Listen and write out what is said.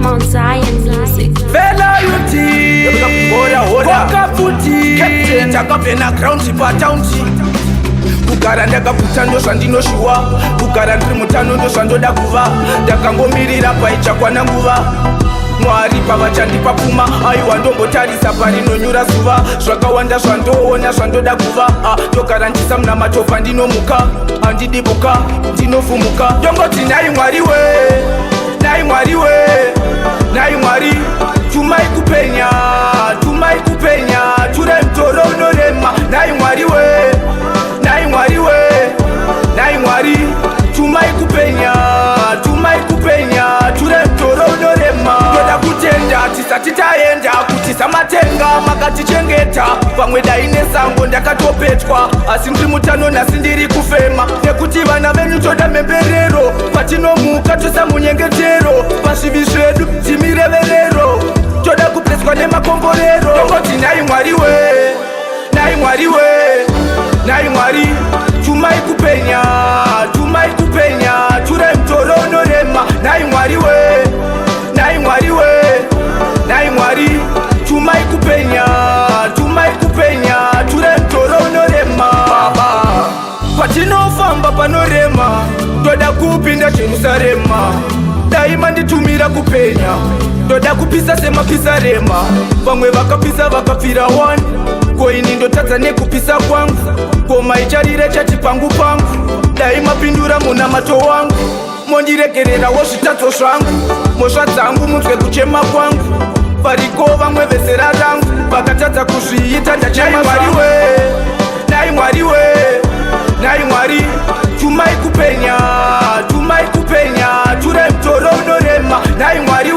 Mount Zion Music. Vela yuti Koka futi Captain Takapena ground chipa taunti Kugara ndakaputa ndo zvandinoshuwa Kugara ndiri mutano ndo zvandoda kuva Ndakangomirira paichakwana nguva Mwari pavachandipa pfuma aiwa ndombotarisa parinonyura zuva zvakawanda zvandoona zvandoda kuva ndogara ndisa muna matobva ndinomuka handidibuka ndinovhumuka ndongoti nai Mwari we nai Mwari we nai Mwari tumai kupenya ture mtoro unorema nai Mwari we nai Mwari we nai Mwari tumai kupenya ture mtoro unorema toda kutenda tisati taenda kutisa matenga makatichengeta pamwe daine sango ndakatopetwa asi ndiri mutano nhasi ndiri kufema nekuti vana venyu toda mhemberero patinomuka tosamunyengetero pazvivi zvedu timireverero toda kupleswa nemakomborero tongoti nai Mwari we nai Mwari we nai Mwari tumai kupenya ture mtoro unorema nai Mwari we nai Mwari we nai Mwari tumai kupenya ture mtoro unorema patinofamba panorema toda kupinda Jerusarema daima nditumira kupenya toda kupisa semapisarema vamwe vakapisa vakapfira 1 koini ndotadza nekupisa kwangu koma icharire chati pangu daima pindura muna mato wangu mondiregererawo zvitadzo zvangu mhosva dzangu munzwe kuchema kwangu variko vamwe vezera rangu vakatadza kuzviita ndachema Mwari we nai Mwari we nai Mwari tumai kupenya ture mtoro unorema nai Mwari